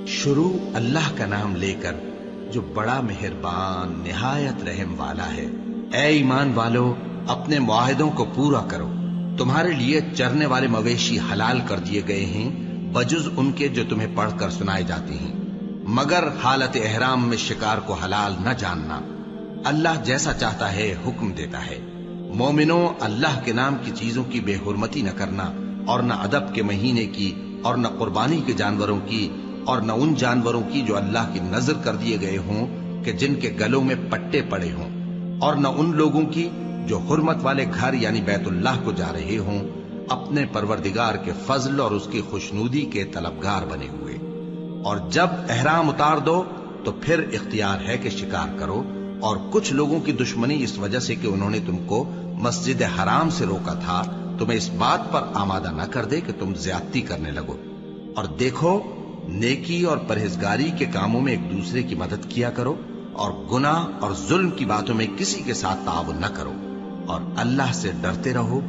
شروع اللہ کا نام لے کر جو بڑا مہربان نہایت رحم والا ہے۔ اے ایمان والو، اپنے معاہدوں کو پورا کرو۔ تمہارے لیے چرنے والے مویشی حلال کر دیے گئے ہیں بجز ان کے جو تمہیں پڑھ کر سنائے جاتے ہیں، مگر حالت احرام میں شکار کو حلال نہ جاننا۔ اللہ جیسا چاہتا ہے حکم دیتا ہے۔ مومنوں، اللہ کے نام کی چیزوں کی بے حرمتی نہ کرنا، اور نہ ادب کے مہینے کی، اور نہ قربانی کے جانوروں کی، اور نہ ان جانوروں کی جو اللہ کی نذر کر دیے گئے ہوں کہ جن کے گلوں میں پٹے پڑے ہوں، اور نہ ان لوگوں کی جو حرمت والے گھر یعنی بیت اللہ کو جا رہے ہوں اپنے پروردگار کے فضل اور اس کی خوشنودی کے طلبگار بنے ہوئے۔ اور جب احرام اتار دو تو پھر اختیار ہے کہ شکار کرو، اور کچھ لوگوں کی دشمنی اس وجہ سے کہ انہوں نے تم کو مسجد حرام سے روکا تھا تمہیں اس بات پر آمادہ نہ کر دے کہ تم زیادتی کرنے لگو۔ اور دیکھو، نیکی اور پرہیزگاری کے کاموں میں ایک دوسرے کی مدد کیا کرو، اور گناہ اور ظلم کی باتوں میں کسی کے ساتھ تعاون نہ کرو، اور اللہ سے ڈرتے رہو۔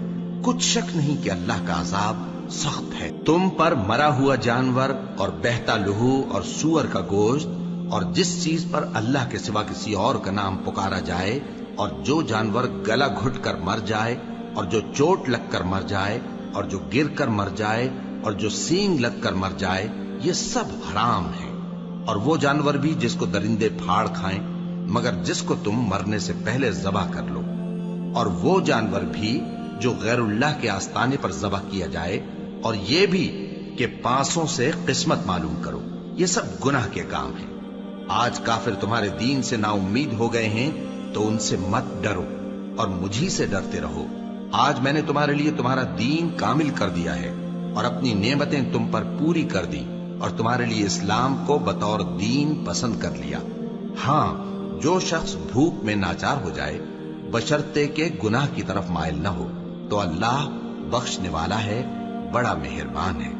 کچھ شک نہیں کہ اللہ کا عذاب سخت ہے۔ تم پر مرا ہوا جانور اور بہتا لہو اور سور کا گوشت اور جس چیز پر اللہ کے سوا کسی اور کا نام پکارا جائے، اور جو جانور گلا گھٹ کر مر جائے، اور جو چوٹ لگ کر مر جائے، اور جو گر کر مر جائے، اور جو سینگ لگ کر مر جائے، یہ سب حرام ہے۔ اور وہ جانور بھی جس کو درندے پھاڑ کھائیں، مگر جس کو تم مرنے سے پہلے ذبح کر لو، اور وہ جانور بھی جو غیر اللہ کے آستانے پر ذبح کیا جائے، اور یہ بھی کہ پانسوں سے قسمت معلوم کرو، یہ سب گناہ کے کام ہیں۔ آج کافر تمہارے دین سے نا امید ہو گئے ہیں تو ان سے مت ڈرو اور مجھی سے ڈرتے رہو۔ آج میں نے تمہارے لیے تمہارا دین کامل کر دیا ہے اور اپنی نعمتیں تم پر پوری کر دی، اور تمہارے لیے اسلام کو بطور دین پسند کر لیا۔ ہاں، جو شخص بھوک میں ناچار ہو جائے بشرطے کہ گناہ کی طرف مائل نہ ہو تو اللہ بخشنے والا ہے، بڑا مہربان ہے۔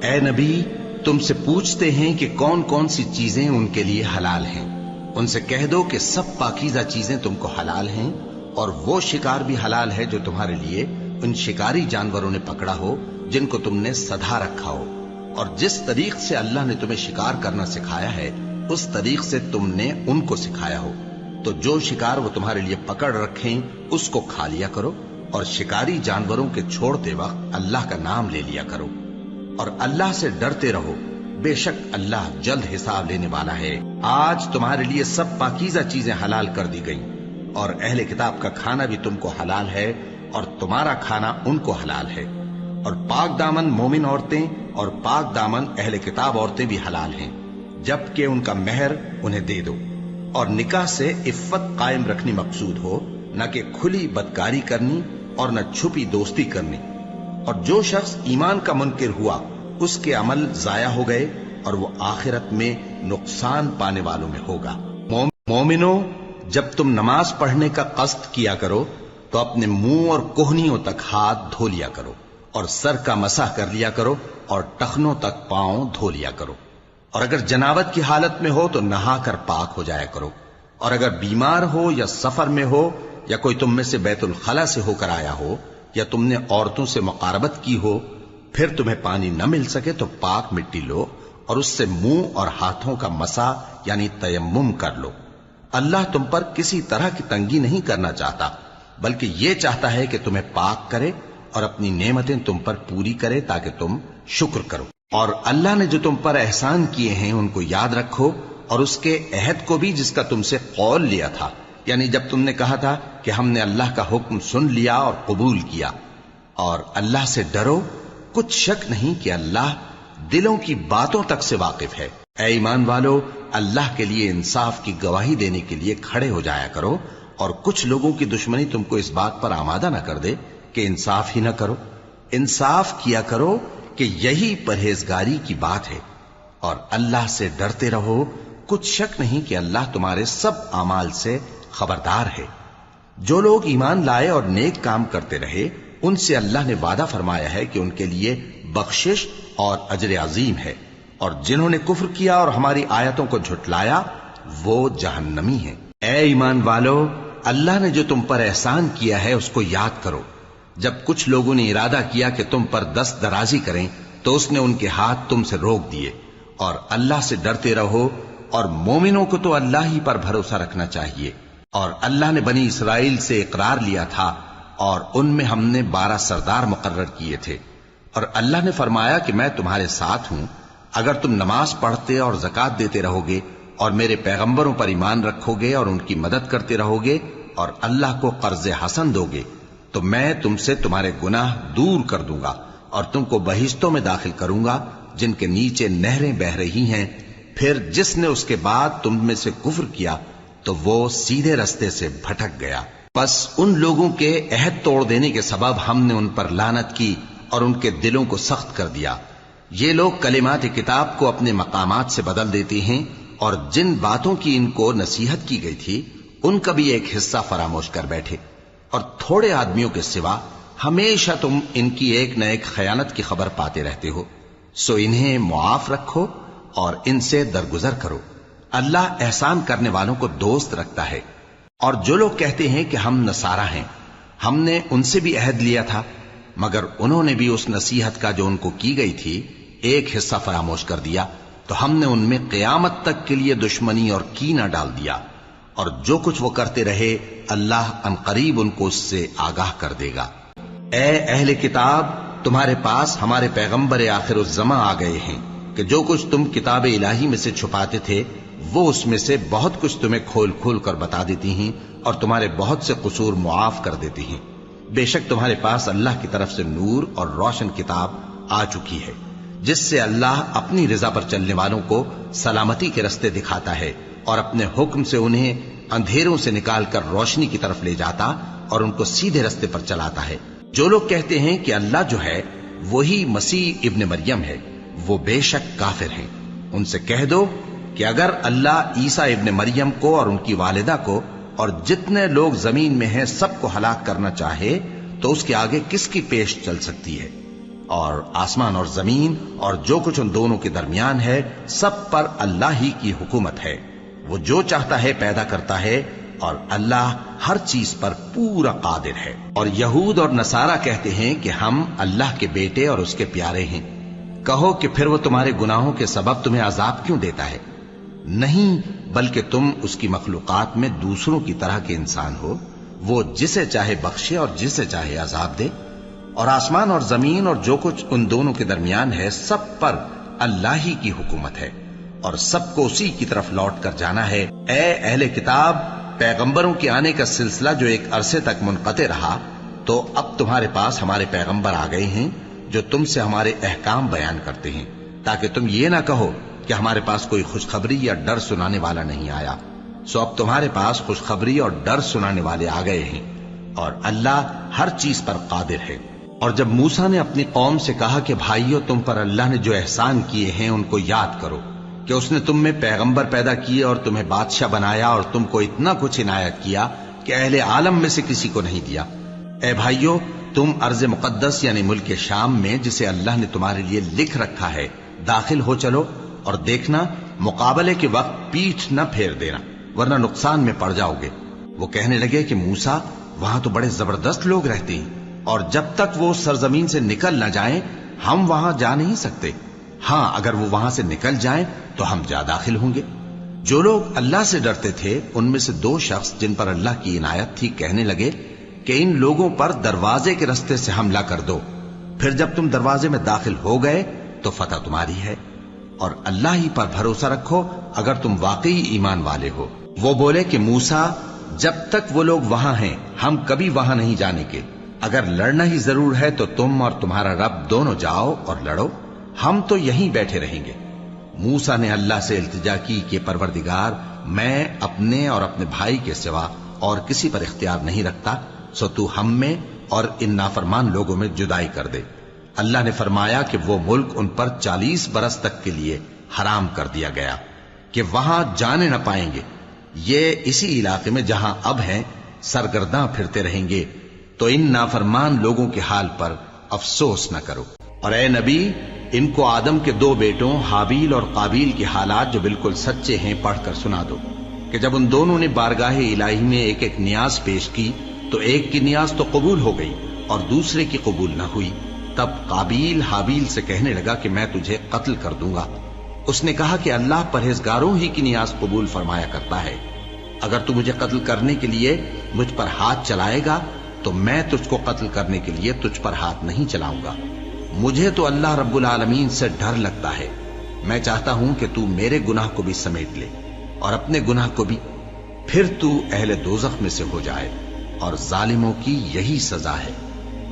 اے نبی، تم سے پوچھتے ہیں کہ کون کون سی چیزیں ان کے لیے حلال ہیں۔ ان سے کہہ دو کہ سب پاکیزہ چیزیں تم کو حلال ہیں، اور وہ شکار بھی حلال ہے جو تمہارے لیے ان شکاری جانوروں نے پکڑا ہو جن کو تم نے سدھا رکھا ہو، اور جس طریق سے اللہ نے تمہیں شکار کرنا سکھایا ہے اس طریق سے تم نے ان کو سکھایا ہو۔ تو جو شکار وہ تمہارے لیے پکڑ رکھیں اس کو کھا لیا کرو، اور شکاری جانوروں کے چھوڑتے وقت اللہ کا نام لے لیا کرو، اور اللہ سے ڈرتے رہو، بے شک اللہ جلد حساب لینے والا ہے۔ آج تمہارے لیے سب پاکیزہ چیزیں حلال کر دی گئیں، اور اہل کتاب کا کھانا بھی تم کو حلال ہے، اور تمہارا کھانا ان کو حلال ہے، اور پاک دامن مومن عورتیں اور پاک دامن اہل کتاب عورتیں بھی حلال ہیں، جبکہ ان کا مہر انہیں دے دو، اور نکاح سے عفت قائم رکھنی مقصود ہو، نہ کہ کھلی بدکاری کرنی اور نہ چھپی دوستی کرنی۔ اور جو شخص ایمان کا منکر ہوا اس کے عمل ضائع ہو گئے، اور وہ آخرت میں نقصان پانے والوں میں ہوگا۔ مومنوں، جب تم نماز پڑھنے کا قصد کیا کرو تو اپنے منہ اور کوہنیوں تک ہاتھ دھو لیا کرو، اور سر کا مسح کر لیا کرو، اور ٹخنوں تک پاؤں دھو لیا کرو، اور اگر جنابت کی حالت میں ہو تو نہا کر پاک ہو جایا کرو، اور اگر بیمار ہو یا سفر میں ہو یا کوئی تم میں سے بیت الخلا سے ہو کر آیا ہو یا تم نے عورتوں سے مقاربت کی ہو، پھر تمہیں پانی نہ مل سکے تو پاک مٹی لو اور اس سے منہ اور ہاتھوں کا مسح یعنی تیمم کر لو۔ اللہ تم پر کسی طرح کی تنگی نہیں کرنا چاہتا، بلکہ یہ چاہتا ہے کہ تمہیں پاک کرے اور اپنی نعمتیں تم پر پوری کرے تاکہ تم شکر کرو۔ اور اللہ نے جو تم پر احسان کیے ہیں ان کو یاد رکھو، اور اس کے عہد کو بھی جس کا تم سے قول لیا تھا، یعنی جب تم نے کہا تھا کہ ہم نے اللہ کا حکم سن لیا اور قبول کیا۔ اور اللہ سے ڈرو، کچھ شک نہیں کہ اللہ دلوں کی باتوں تک سے واقف ہے۔ اے ایمان والو، اللہ کے لیے انصاف کی گواہی دینے کے لیے کھڑے ہو جایا کرو، اور کچھ لوگوں کی دشمنی تم کو اس بات پر آمادہ نہ کر دے کہ انصاف ہی نہ کرو۔ انصاف کیا کرو کہ یہی پرہیزگاری کی بات ہے، اور اللہ سے ڈرتے رہو، کچھ شک نہیں کہ اللہ تمہارے سب اعمال سے خبردار ہے۔ جو لوگ ایمان لائے اور نیک کام کرتے رہے ان سے اللہ نے وعدہ فرمایا ہے کہ ان کے لیے بخشش اور اجر عظیم ہے، اور جنہوں نے کفر کیا اور ہماری آیتوں کو جھٹلایا وہ جہنمی ہیں۔ اے ایمان والو، اللہ نے جو تم پر احسان کیا ہے اس کو یاد کرو۔ جب کچھ لوگوں نے ارادہ کیا کہ تم پر دست درازی کریں تو اس نے ان کے ہاتھ تم سے روک دیے، اور اللہ سے ڈرتے رہو، اور مومنوں کو تو اللہ ہی پر بھروسہ رکھنا چاہیے۔ اور اللہ نے بنی اسرائیل سے اقرار لیا تھا، اور ان میں ہم نے 12 سردار مقرر کیے تھے، اور اللہ نے فرمایا کہ میں تمہارے ساتھ ہوں، اگر تم نماز پڑھتے اور زکوٰۃ دیتے رہو گے اور میرے پیغمبروں پر ایمان رکھو گے اور ان کی مدد کرتے رہو گے اور اللہ کو قرض حسن دو گے، تو میں تم سے تمہارے گناہ دور کر دوں گا اور تم کو بہشتوں میں داخل کروں گا جن کے نیچے نہریں بہ رہی ہیں۔ پھر جس نے اس کے بعد تم میں سے کفر کیا تو وہ سیدھے رستے سے بھٹک گیا۔ بس ان لوگوں کے عہد توڑ دینے کے سبب ہم نے ان پر لعنت کی اور ان کے دلوں کو سخت کر دیا۔ یہ لوگ کلمات کتاب کو اپنے مقامات سے بدل دیتے ہیں، اور جن باتوں کی ان کو نصیحت کی گئی تھی ان کا بھی ایک حصہ فراموش کر بیٹھے، اور تھوڑے آدمیوں کے سوا ہمیشہ تم ان کی ایک نہ ایک خیانت کی خبر پاتے رہتے ہو، سو انہیں معاف رکھو اور ان سے درگزر کرو۔ اللہ احسان کرنے والوں کو دوست رکھتا ہے۔ اور جو لوگ کہتے ہیں کہ ہم نصارہ ہیں، ہم نے ان سے بھی عہد لیا تھا، مگر انہوں نے بھی اس نصیحت کا جو ان کو کی گئی تھی ایک حصہ فراموش کر دیا، تو ہم نے ان میں قیامت تک کے لیے دشمنی اور کینہ ڈال دیا، اور جو کچھ وہ کرتے رہے اللہ عنقریب ان کو اس سے آگاہ کر دے گا۔ اے اہل کتاب، تمہارے پاس ہمارے پیغمبر آخر الزماں آ گئے ہیں کہ جو کچھ تم کتاب الہی میں سے چھپاتے تھے وہ اس میں سے بہت کچھ تمہیں کھول کھول کر بتا دیتی ہیں اور تمہارے بہت سے قصور معاف کر دیتی ہیں۔ بے شک تمہارے پاس اللہ کی طرف سے نور اور روشن کتاب آ چکی ہے، جس سے اللہ اپنی رضا پر چلنے والوں کو سلامتی کے رستے دکھاتا ہے اور اپنے حکم سے انہیں اندھیروں سے نکال کر روشنی کی طرف لے جاتا اور ان کو سیدھے رستے پر چلاتا ہے۔ جو لوگ کہتے ہیں کہ اللہ جو ہے وہی مسیح ابن مریم ہے، وہ بے شک کافر ہیں۔ ان سے کہہ دو کہ اگر اللہ عیسیٰ ابن مریم کو اور ان کی والدہ کو اور جتنے لوگ زمین میں ہیں سب کو ہلاک کرنا چاہے تو اس کے آگے کس کی پیش چل سکتی ہے؟ اور آسمان اور زمین اور جو کچھ ان دونوں کے درمیان ہے سب پر اللہ ہی کی حکومت ہے، وہ جو چاہتا ہے پیدا کرتا ہے، اور اللہ ہر چیز پر پورا قادر ہے۔ اور یہود اور نصارہ کہتے ہیں کہ ہم اللہ کے بیٹے اور اس کے پیارے ہیں۔ کہو کہ پھر وہ تمہارے گناہوں کے سبب تمہیں عذاب کیوں دیتا ہے؟ نہیں، بلکہ تم اس کی مخلوقات میں دوسروں کی طرح کے انسان ہو، وہ جسے چاہے بخشے اور جسے چاہے عذاب دے۔ اور آسمان اور زمین اور جو کچھ ان دونوں کے درمیان ہے سب پر اللہ ہی کی حکومت ہے، اور سب کو اسی کی طرف لوٹ کر جانا ہے۔ اے اہل کتاب، پیغمبروں کے آنے کا سلسلہ جو ایک عرصے تک منقطع رہا، تو اب تمہارے پاس ہمارے پیغمبر آ گئے ہیں جو تم سے ہمارے احکام بیان کرتے ہیں، تاکہ تم یہ نہ کہو کہ ہمارے پاس کوئی خوشخبری یا ڈر سنانے والا نہیں آیا۔ سو اب تمہارے پاس خوشخبری اور ڈر سنانے والے آ گئے ہیں، اور اللہ ہر چیز پر قادر ہے۔ اور جب موسیٰ نے اپنی قوم سے کہا کہ بھائیو، تم پر اللہ نے جو احسان کیے ہیں ان کو یاد کرو، کہ اس نے تم میں پیغمبر پیدا کیے اور تمہیں بادشاہ بنایا اور تم کو اتنا کچھ عنایت کیا کہ اہل عالم میں سے کسی کو نہیں دیا۔ اے بھائیو، تم ارض مقدس یعنی ملک شام میں جسے اللہ نے تمہارے لیے لکھ رکھا ہے داخل ہو چلو، اور دیکھنا مقابلے کے وقت پیٹھ نہ پھیر دینا ورنہ نقصان میں پڑ جاؤ گے۔ وہ کہنے لگے کہ موسیٰ، وہاں تو بڑے زبردست لوگ رہتے ہیں، اور جب تک وہ سرزمین سے نکل نہ جائیں ہم وہاں جا نہیں سکتے۔ ہاں، اگر وہ وہاں سے نکل جائیں تو ہم جا داخل ہوں گے۔ جو لوگ اللہ سے ڈرتے تھے ان میں سے 2 شخص جن پر اللہ کی عنایت تھی کہنے لگے کہ ان لوگوں پر دروازے کے رستے سے حملہ کر دو، پھر جب تم دروازے میں داخل ہو گئے تو فتح تمہاری ہے، اور اللہ ہی پر بھروسہ رکھو اگر تم واقعی ایمان والے ہو۔ وہ بولے کہ موسیٰ، جب تک وہ لوگ وہاں ہیں ہم کبھی وہاں نہیں جانے کے، اگر لڑنا ہی ضرور ہے تو تم اور تمہارا رب دونوں جاؤ اور لڑو، ہم تو یہیں بیٹھے رہیں گے۔ موسیٰ نے اللہ سے التجا کی کہ پروردگار، میں اپنے اور اپنے بھائی کے سوا اور کسی پر اختیار نہیں رکھتا، سو تو ہم میں اور ان نافرمان لوگوں میں جدائی کر دے۔ اللہ نے فرمایا کہ وہ ملک ان پر 40 برس تک کے لیے حرام کر دیا گیا کہ وہاں جانے نہ پائیں گے۔ یہ اسی علاقے میں جہاں اب ہیں سرگرداں پھرتے رہیں گے، تو ان نافرمان لوگوں کے حال پر افسوس نہ کرو۔ اور اے نبی، ان کو آدم کے 2 بیٹوں حابیل اور قابیل کے حالات جو بالکل سچے ہیں پڑھ کر سنا دو، کہ جب ان دونوں نے بارگاہ الہی میں ایک ایک نیاز پیش کی تو ایک کی نیاز تو قبول ہو گئی اور دوسرے کی قبول نہ ہوئی۔ تب قابیل حابیل سے کہنے لگا کہ میں تجھے قتل کر دوں گا، اس نے کہا کہ اللہ پرہیزگاروں ہی کی نیاز قبول فرمایا کرتا ہے. اگر تو مجھے قتل کرنے کے لیے مجھ پر ہاتھ چلائے گا تو میں تجھ کو قتل کرنے کے لیے تجھ پر ہاتھ نہیں چلاؤں گا. مجھے تو اللہ رب العالمین سے ڈر لگتا ہے. میں چاہتا ہوں کہ تو میرے گناہ کو بھی سمیٹ لے اور اپنے گناہ کو بھی، پھر تو اہل دوزخ میں سے ہو جائے، اور ظالموں کی یہی سزا ہے.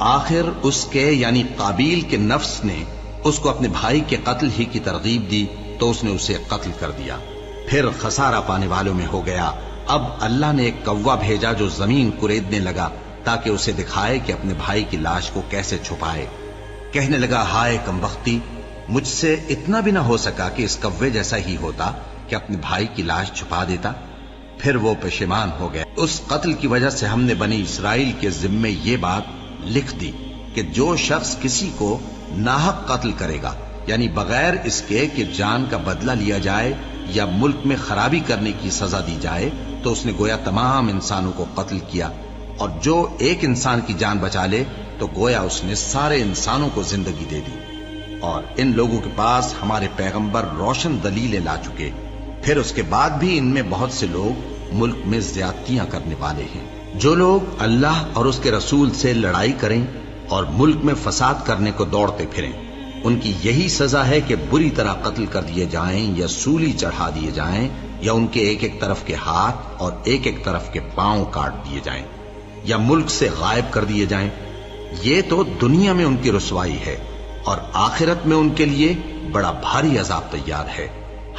آخر اس کے یعنی قابیل کے نفس نے اس کو اپنے بھائی کے قتل ہی کی ترغیب دی تو اس نے اسے قتل کر دیا. پھر خسارہ پانے والوں میں ہو گیا. اب اللہ نے ایک کوا بھیجا جو زمین کریدنے لگا تاکہ اسے دکھائے کہ اپنے بھائی کی لاش کو کیسے چھپائے. کہنے لگا، ہائے کمبختی، مجھ سے اتنا بھی نہ ہو سکا کہ اس کوے جیسا ہی ہوتا کہ اپنے بھائی کی لاش چھپا دیتا. پھر وہ پشیمان ہو گیا. اس قتل کی وجہ سے ہم نے بنی اسرائیل کے ذمے یہ بات لکھ دی کہ جو شخص کسی کو ناحق قتل کرے گا، یعنی بغیر اس کے کہ جان کا بدلہ لیا جائے یا ملک میں خرابی کرنے کی سزا دی جائے، تو اس نے گویا تمام انسانوں کو قتل کیا. اور جو ایک انسان کی جان بچا لے تو گویا اس نے سارے انسانوں کو زندگی دے دی. اور ان لوگوں کے پاس ہمارے پیغمبر روشن دلیلیں لا چکے، پھر اس کے بعد بھی ان میں بہت سے لوگ ملک میں زیادتیاں کرنے والے ہیں. جو لوگ اللہ اور اس کے رسول سے لڑائی کریں اور ملک میں فساد کرنے کو دوڑتے پھریں، ان کی یہی سزا ہے کہ بری طرح قتل کر دیے جائیں یا سولی چڑھا دیے جائیں، یا ان کے ایک ایک طرف کے ہاتھ اور ایک ایک طرف کے پاؤں کاٹ دیے جائیں، یا ملک سے غائب کر دیے جائیں. یہ تو دنیا میں ان کی رسوائی ہے، اور آخرت میں ان کے لیے بڑا بھاری عذاب تیار ہے.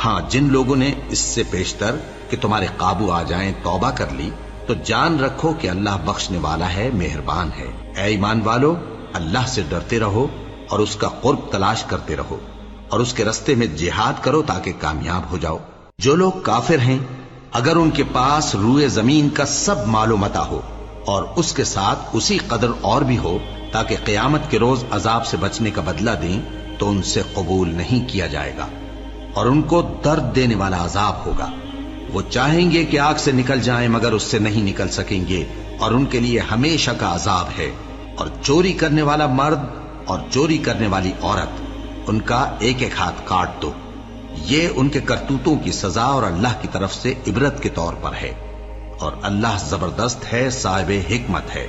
ہاں، جن لوگوں نے اس سے پیشتر کہ تمہارے قابو آ جائیں توبہ کر لی تو جان رکھو کہ اللہ بخشنے والا ہے، مہربان ہے. اے ایمان والو، اللہ سے ڈرتے رہو اور اس کا قرب تلاش کرتے رہو، اور اس کے رستے میں جہاد کرو تاکہ کامیاب ہو جاؤ. جو لوگ کافر ہیں، اگر ان کے پاس روئے زمین کا سب مال و متاع ہو اور اس کے ساتھ اسی قدر اور بھی ہو تاکہ قیامت کے روز عذاب سے بچنے کا بدلہ دیں، تو ان سے قبول نہیں کیا جائے گا، اور ان کو درد دینے والا عذاب ہوگا. وہ چاہیں گے کہ آگ سے نکل جائیں مگر اس سے نہیں نکل سکیں گے، اور ان کے لیے ہمیشہ کا عذاب ہے. اور چوری کرنے والا مرد اور چوری کرنے والی عورت، ان کا ایک ایک ہاتھ کاٹ دو. یہ ان کے کرتوتوں کی سزا اور اللہ کی طرف سے عبرت کے طور پر ہے، اور اللہ زبردست ہے، صاحب حکمت ہے.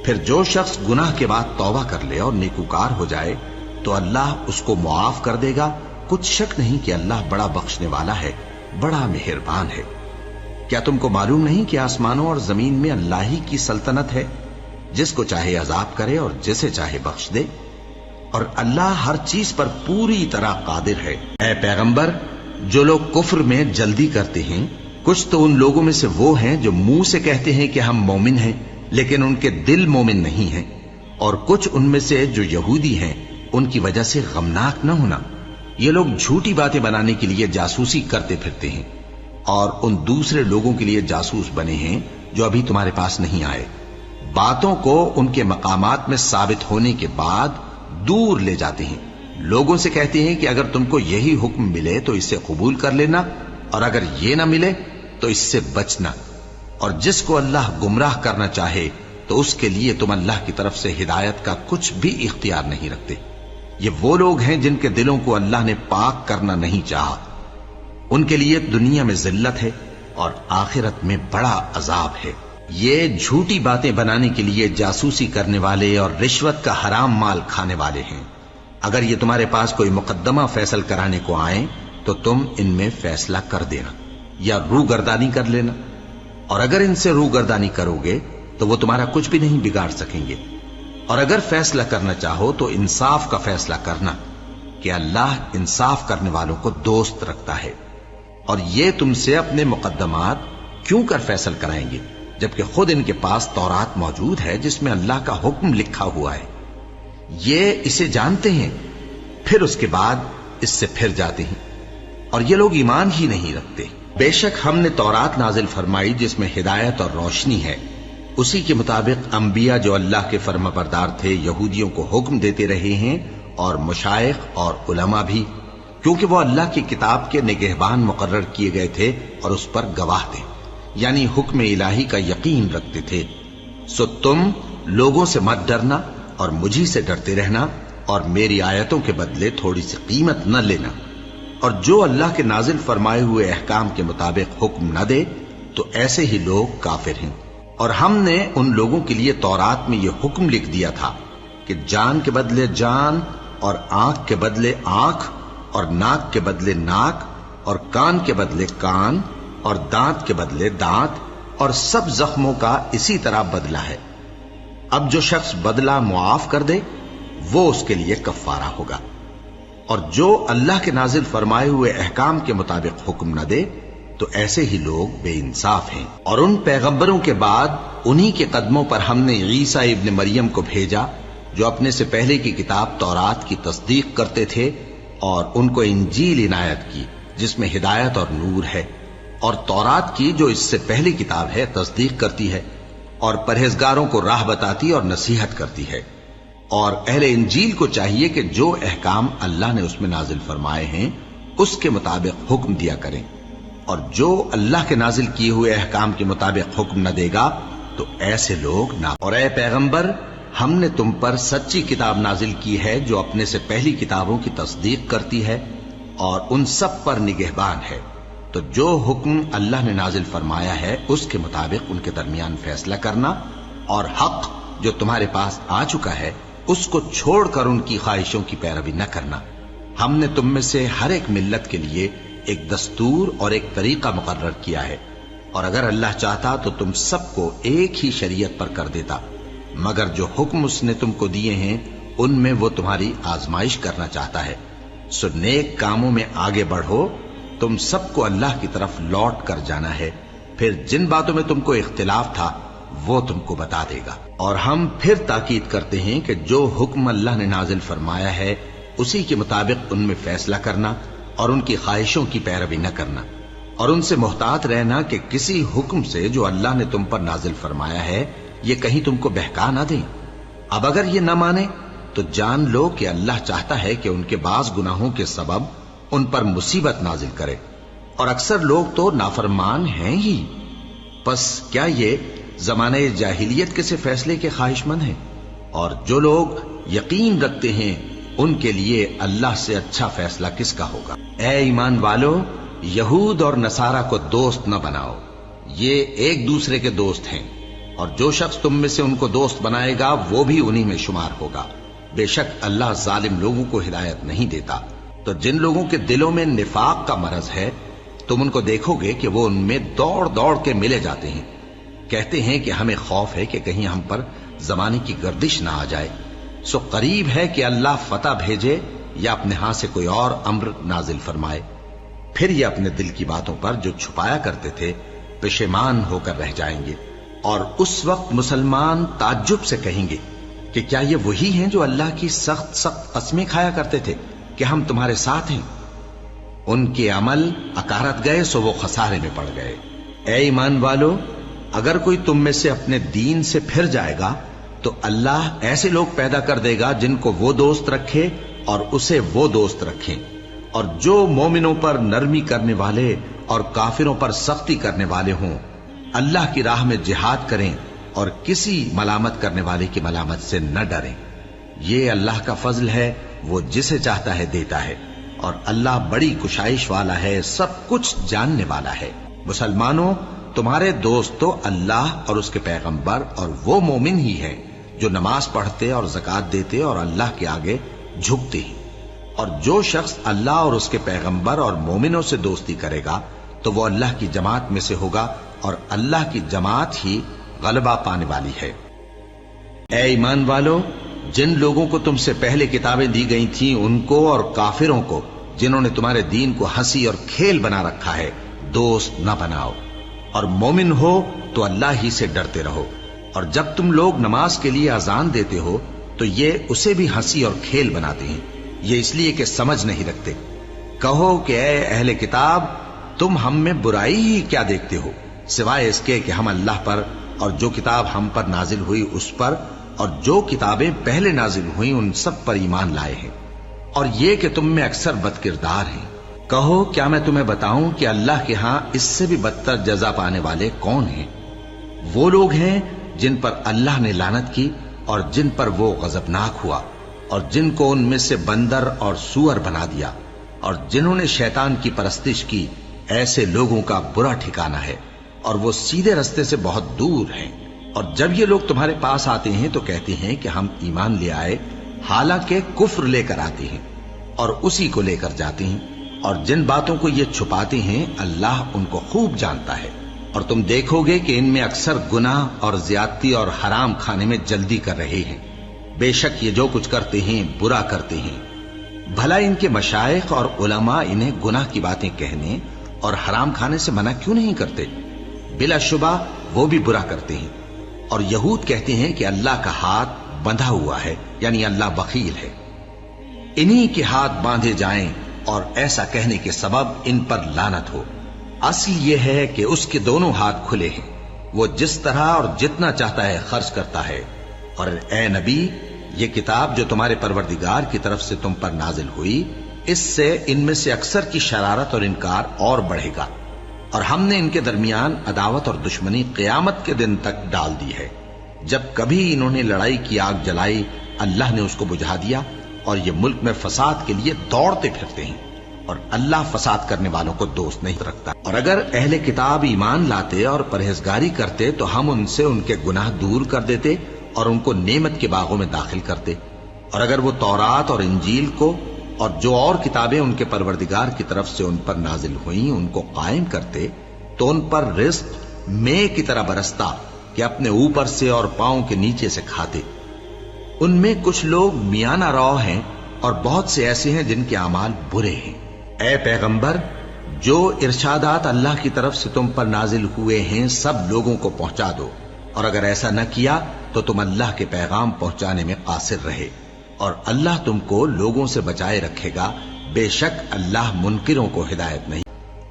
پھر جو شخص گناہ کے بعد توبہ کر لے اور نیکوکار ہو جائے تو اللہ اس کو معاف کر دے گا. کچھ شک نہیں کہ اللہ بڑا بخشنے والا ہے، بڑا مہربان ہے. کیا تم کو معلوم نہیں کہ آسمانوں اور زمین میں اللہ ہی کی سلطنت ہے، جس کو چاہے عذاب کرے اور جسے چاہے بخش دے، اور اللہ ہر چیز پر پوری طرح قادر ہے. اے پیغمبر، جو لوگ کفر میں جلدی کرتے ہیں، کچھ تو ان لوگوں میں سے وہ ہیں جو منہ سے کہتے ہیں کہ ہم مومن ہیں لیکن ان کے دل مومن نہیں ہیں، اور کچھ ان میں سے جو یہودی ہیں، ان کی وجہ سے غمناک نہ ہونا. یہ لوگ جھوٹی باتیں بنانے کے لیے جاسوسی کرتے پھرتے ہیں، اور ان دوسرے لوگوں کے لیے جاسوس بنے ہیں جو ابھی تمہارے پاس نہیں آئے. باتوں کو ان کے مقامات میں ثابت ہونے کے بعد دور لے جاتے ہیں. لوگوں سے کہتے ہیں کہ اگر تم کو یہی حکم ملے تو اسے قبول کر لینا، اور اگر یہ نہ ملے تو اس سے بچنا. اور جس کو اللہ گمراہ کرنا چاہے تو اس کے لیے تم اللہ کی طرف سے ہدایت کا کچھ بھی اختیار نہیں رکھتے. یہ وہ لوگ ہیں جن کے دلوں کو اللہ نے پاک کرنا نہیں چاہا. ان کے لیے دنیا میں ذلت ہے اور آخرت میں بڑا عذاب ہے. یہ جھوٹی باتیں بنانے کے لیے جاسوسی کرنے والے اور رشوت کا حرام مال کھانے والے ہیں. اگر یہ تمہارے پاس کوئی مقدمہ فیصل کرانے کو آئیں تو تم ان میں فیصلہ کر دینا یا روگردانی کر لینا، اور اگر ان سے روگردانی کرو گے تو وہ تمہارا کچھ بھی نہیں بگاڑ سکیں گے. اور اگر فیصلہ کرنا چاہو تو انصاف کا فیصلہ کرنا، کہ اللہ انصاف کرنے والوں کو دوست رکھتا ہے. اور یہ تم سے اپنے مقدمات کیوں کر فیصل کرائیں گے جبکہ خود ان کے پاس تورات موجود ہے جس میں اللہ کا حکم لکھا ہوا ہے. یہ اسے جانتے ہیں، پھر اس کے بعد اس سے پھر جاتے ہیں، اور یہ لوگ ایمان ہی نہیں رکھتے. بے شک ہم نے تورات نازل فرمائی جس میں ہدایت اور روشنی ہے. اسی کے مطابق انبیاء جو اللہ کے فرما بردار تھے یہودیوں کو حکم دیتے رہے ہیں، اور مشائخ اور علماء بھی، کیونکہ وہ اللہ کی کتاب کے نگہبان مقرر کیے گئے تھے اور اس پر گواہ تھے، یعنی حکم الہی کا یقین رکھتے تھے. سو تم لوگوں سے مت ڈرنا اور مجھی سے ڈرتے رہنا، اور میری آیتوں کے بدلے تھوڑی سی قیمت نہ لینا. اور جو اللہ کے نازل فرمائے ہوئے احکام کے مطابق حکم نہ دے تو ایسے ہی لوگ کافر ہیں۔ اور ہم نے ان لوگوں کے لیے تورات میں یہ حکم لکھ دیا تھا کہ جان کے بدلے جان، اور آنکھ کے بدلے آنکھ، اور ناک کے بدلے ناک، اور کان کے بدلے کان، اور دانت کے بدلے دانت، اور سب زخموں کا اسی طرح بدلہ ہے۔ اب جو شخص بدلہ معاف کر دے وہ اس کے لیے کفارہ ہوگا، اور جو اللہ کے نازل فرمائے ہوئے احکام کے مطابق حکم نہ دے تو ایسے ہی لوگ بے انصاف ہیں۔ اور ان پیغمبروں کے بعد انہی کے قدموں پر ہم نے عیسیٰ ابن مریم کو بھیجا جو اپنے سے پہلے کی کتاب تورات کی تصدیق کرتے تھے، اور ان کو انجیل عنایت کی جس میں ہدایت اور نور ہے، اور تورات کی جو اس سے پہلی کتاب ہے تصدیق کرتی ہے، اور پرہیزگاروں کو راہ بتاتی اور نصیحت کرتی ہے۔ اور اہل انجیل کو چاہیے کہ جو احکام اللہ نے اس میں نازل فرمائے ہیں اس کے مطابق حکم دیا کریں، اور جو اللہ کے نازل کیے ہوئے احکام کے مطابق حکم نہ دے گا تو ایسے لوگ نہ۔ اور اے پیغمبر، ہم نے تم پر سچی کتاب نازل کی ہے جو اپنے سے پہلی کتابوں کی تصدیق کرتی ہے اور ان سب پر نگہبان ہے، تو جو حکم اللہ نے نازل فرمایا ہے اس کے مطابق ان کے درمیان فیصلہ کرنا، اور حق جو تمہارے پاس آ چکا ہے اس کو چھوڑ کر ان کی خواہشوں کی پیروی نہ کرنا۔ ہم نے تم میں سے ہر ایک ملت کے لیے ایک دستور اور ایک طریقہ مقرر کیا ہے، اور اگر اللہ چاہتا تو تم سب کو ایک ہی شریعت پر کر دیتا، مگر جو حکم اس نے تم کو دیے ہیں ان میں وہ تمہاری آزمائش کرنا چاہتا ہے۔ سو نیک کاموں میں آگے بڑھو، تم سب کو اللہ کی طرف لوٹ کر جانا ہے، پھر جن باتوں میں تم کو اختلاف تھا وہ تم کو بتا دے گا۔ اور ہم پھر تاکید کرتے ہیں کہ جو حکم اللہ نے نازل فرمایا ہے اسی کے مطابق ان میں فیصلہ کرنا اور ان کی خواہشوں کی پیروی نہ کرنا، اور ان سے محتاط رہنا کہ کسی حکم سے جو اللہ نے تم پر نازل فرمایا ہے یہ کہیں تم کو بہکا نہ دیں۔ اب اگر یہ نہ مانے تو جان لو کہ اللہ چاہتا ہے کہ ان کے بعض گناہوں کے سبب ان پر مصیبت نازل کرے، اور اکثر لوگ تو نافرمان ہیں ہی۔ پس کیا یہ زمانہ جاہلیت کے سے فیصلے کے خواہش مند ہیں؟ اور جو لوگ یقین رکھتے ہیں ان کے لیے اللہ سے اچھا فیصلہ کس کا ہوگا؟ اے ایمان والو، یہود اور نصارہ کو دوست نہ بناؤ، یہ ایک دوسرے کے دوست ہیں، اور جو شخص تم میں سے ان کو دوست بنائے گا وہ بھی انہی میں شمار ہوگا۔ بے شک اللہ ظالم لوگوں کو ہدایت نہیں دیتا۔ تو جن لوگوں کے دلوں میں نفاق کا مرض ہے تم ان کو دیکھو گے کہ وہ ان میں دوڑ دوڑ کے ملے جاتے ہیں، کہتے ہیں کہ ہمیں خوف ہے کہ کہیں ہم پر زمانے کی گردش نہ آ جائے۔ سو قریب ہے کہ اللہ فتح بھیجے یا اپنے ہاں سے کوئی اور امر نازل فرمائے، پھر یہ اپنے دل کی باتوں پر جو چھپایا کرتے تھے پشیمان ہو کر رہ جائیں گے، اور اس وقت مسلمان تعجب سے کہیں گے کہ کیا یہ وہی ہیں جو اللہ کی سخت سخت قسمیں کھایا کرتے تھے کہ ہم تمہارے ساتھ ہیں؟ ان کے عمل اکارت گئے سو وہ خسارے میں پڑ گئے۔ اے ایمان والو، اگر کوئی تم میں سے اپنے دین سے پھر جائے گا تو اللہ ایسے لوگ پیدا کر دے گا جن کو وہ دوست رکھے اور اسے وہ دوست رکھیں، اور جو مومنوں پر نرمی کرنے والے اور کافروں پر سختی کرنے والے ہوں، اللہ کی راہ میں جہاد کریں اور کسی ملامت کرنے والے کی ملامت سے نہ ڈریں۔ یہ اللہ کا فضل ہے، وہ جسے چاہتا ہے دیتا ہے، اور اللہ بڑی کشائش والا ہے، سب کچھ جاننے والا ہے۔ مسلمانوں، تمہارے دوست تو اللہ اور اس کے پیغمبر اور وہ مومن ہی ہیں جو نماز پڑھتے اور زکوٰۃ دیتے اور اللہ کے آگے جھکتے ہیں۔ اور جو شخص اللہ اور اس کے پیغمبر اور مومنوں سے دوستی کرے گا تو وہ اللہ کی جماعت میں سے ہوگا، اور اللہ کی جماعت ہی غلبہ پانے والی ہے۔ اے ایمان والو، جن لوگوں کو تم سے پہلے کتابیں دی گئی تھیں ان کو اور کافروں کو جنہوں نے تمہارے دین کو ہنسی اور کھیل بنا رکھا ہے دوست نہ بناؤ، اور مومن ہو تو اللہ ہی سے ڈرتے رہو۔ اور جب تم لوگ نماز کے لیے اذان دیتے ہو تو یہ اسے بھی ہنسی اور کھیل بناتے ہیں، یہ اس لیے کہ سمجھ نہیں رکھتے۔ کہو کہ اے اہل کتاب، تم ہم میں برائی ہی کیا دیکھتے ہو، سوائے اس کے کہ ہم اللہ پر اور جو کتاب ہم پر نازل ہوئی اس پر اور جو کتابیں پہلے نازل ہوئیں ان سب پر ایمان لائے ہیں، اور یہ کہ تم میں اکثر بد کردار ہیں۔ کہو کیا میں تمہیں بتاؤں کہ اللہ کے ہاں اس سے بھی بدتر جزا پانے والے کون ہیں؟ وہ لوگ ہیں جن پر اللہ نے لعنت کی اور جن پر وہ غضبناک ہوا، اور جن کو ان میں سے بندر اور سور بنا دیا، اور جنہوں نے شیطان کی پرستش کی ایسے لوگوں کا برا ٹھکانہ ہے اور وہ سیدھے رستے سے بہت دور ہیں۔ اور جب یہ لوگ تمہارے پاس آتے ہیں تو کہتے ہیں کہ ہم ایمان لے آئے، حالانکہ کفر لے کر آتے ہیں اور اسی کو لے کر جاتے ہیں، اور جن باتوں کو یہ چھپاتے ہیں اللہ ان کو خوب جانتا ہے۔ اور تم دیکھو گے کہ ان میں اکثر گناہ اور زیادتی اور حرام کھانے میں جلدی کر رہے ہیں۔ بے شک یہ جو کچھ کرتے ہیں برا کرتے ہیں۔ بھلا ان کے مشائخ اور علماء انہیں گناہ کی باتیں کہنے اور حرام کھانے سے منع کیوں نہیں کرتے؟ بلا شبہ وہ بھی برا کرتے ہیں۔ اور یہود کہتے ہیں کہ اللہ کا ہاتھ بندھا ہوا ہے، یعنی اللہ بخیل ہے۔ انہی کے ہاتھ باندھے جائیں اور ایسا کہنے کے سبب ان پر لعنت ہو۔ اصل یہ ہے کہ اس کے دونوں ہاتھ کھلے ہیں، وہ جس طرح اور جتنا چاہتا ہے خرچ کرتا ہے۔ اور اے نبی، یہ کتاب جو تمہارے پروردگار کی طرف سے تم پر نازل ہوئی، اس سے ان میں سے اکثر کی شرارت اور انکار اور بڑھے گا، اور ہم نے ان کے درمیان عداوت اور دشمنی قیامت کے دن تک ڈال دی ہے۔ جب کبھی انہوں نے لڑائی کی آگ جلائی، اللہ نے اس کو بجھا دیا، اور یہ ملک میں فساد کے لیے دوڑتے پھرتے ہیں، اور اللہ فساد کرنے والوں کو دوست نہیں رکھتا۔ اور اگر اہل کتاب ایمان لاتے اور پرہیزگاری کرتے تو ہم ان سے ان کے گناہ دور کر دیتے اور ان کو نعمت کے باغوں میں داخل کرتے۔ اور اگر وہ تورات اور انجیل کو اور جو اور کتابیں ان کے پروردگار کی طرف سے ان پر نازل ہوئیں ان کو قائم کرتے تو ان پر رزق مے کی طرح برستا کہ اپنے اوپر سے اور پاؤں کے نیچے سے کھاتے۔ ان میں کچھ لوگ میانہ رو ہیں اور بہت سے ایسے ہیں جن کے اعمال برے ہیں۔ اے پیغمبر، جو ارشادات اللہ کی طرف سے تم پر نازل ہوئے ہیں سب لوگوں کو پہنچا دو، اور اگر ایسا نہ کیا تو تم اللہ کے پیغام پہنچانے میں قاصر رہے، اور اللہ تم کو لوگوں سے بچائے رکھے گا، بے شک اللہ منکروں کو ہدایت نہیں۔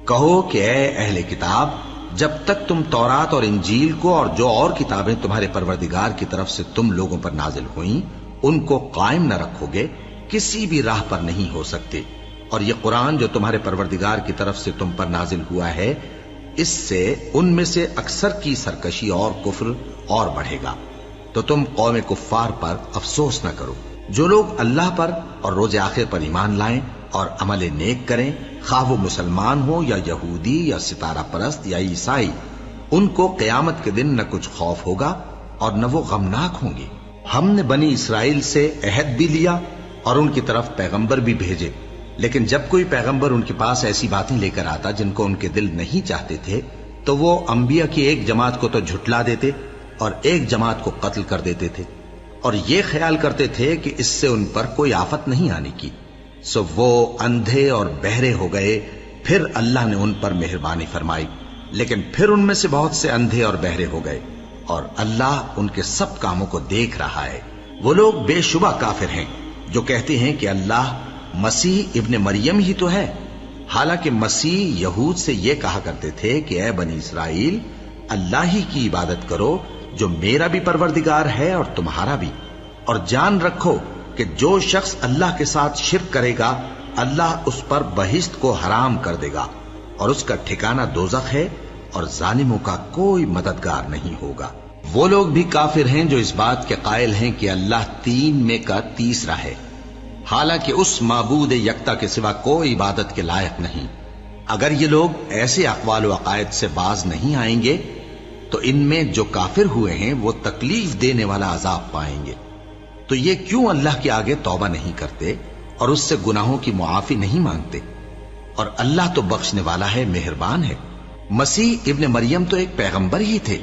کہو کہ اے اہل کتاب، جب تک تم تورات اور انجیل کو اور جو اور کتابیں تمہارے پروردگار کی طرف سے تم لوگوں پر نازل ہوئیں ان کو قائم نہ رکھو گے، کسی بھی راہ پر نہیں ہو سکتے۔ اور یہ قرآن جو تمہارے پروردگار کی طرف سے تم پر نازل ہوا ہے، اس سے ان میں سے اکثر کی سرکشی اور کفر اور بڑھے گا، تو تم قوم کفار پر افسوس نہ کرو۔ جو لوگ اللہ پر اور روز آخر پر ایمان لائیں اور عمل نیک کریں، خواہ وہ مسلمان ہو یا یہودی یا ستارہ پرست یا عیسائی، ان کو قیامت کے دن نہ کچھ خوف ہوگا اور نہ وہ غمناک ہوں گے۔ ہم نے بنی اسرائیل سے عہد بھی لیا اور ان کی طرف پیغمبر بھی بھیجے، لیکن جب کوئی پیغمبر ان کے پاس ایسی باتیں لے کر آتا جن کو ان کے دل نہیں چاہتے تھے تو وہ انبیاء کی ایک جماعت کو تو جھٹلا دیتے اور ایک جماعت کو قتل کر دیتے تھے، اور یہ خیال کرتے تھے کہ اس سے ان پر کوئی آفت نہیں آنے کی، سو وہ اندھے اور بہرے ہو گئے۔ پھر اللہ نے ان پر مہربانی فرمائی، لیکن پھر ان میں سے بہت سے اندھے اور بہرے ہو گئے، اور اللہ ان کے سب کاموں کو دیکھ رہا ہے۔ وہ لوگ بے شبہ کافر ہیں جو کہتے ہیں کہ اللہ مسیح ابن مریم ہی تو ہے، حالانکہ مسیح یہود سے یہ کہا کرتے تھے کہ اے بنی اسرائیل، اللہ ہی کی عبادت کرو جو میرا بھی پروردگار ہے اور تمہارا بھی، اور جان رکھو کہ جو شخص اللہ کے ساتھ شرک کرے گا اللہ اس پر بہشت کو حرام کر دے گا، اور اس کا ٹھکانہ دوزخ ہے، اور ظالموں کا کوئی مددگار نہیں ہوگا۔ وہ لوگ بھی کافر ہیں جو اس بات کے قائل ہیں کہ اللہ تین میں کا تیسرا ہے، حالانکہ اس معبود یکتا کے سوا کوئی عبادت کے لائق نہیں۔ اگر یہ لوگ ایسے اقوال و عقائد سے باز نہیں آئیں گے تو ان میں جو کافر ہوئے ہیں وہ تکلیف دینے والا عذاب پائیں گے۔ تو یہ کیوں اللہ کے آگے توبہ نہیں کرتے اور اس سے گناہوں کی معافی نہیں مانگتے؟ اور اللہ تو بخشنے والا ہے، مہربان ہے۔ مسیح ابن مریم تو ایک پیغمبر ہی تھے،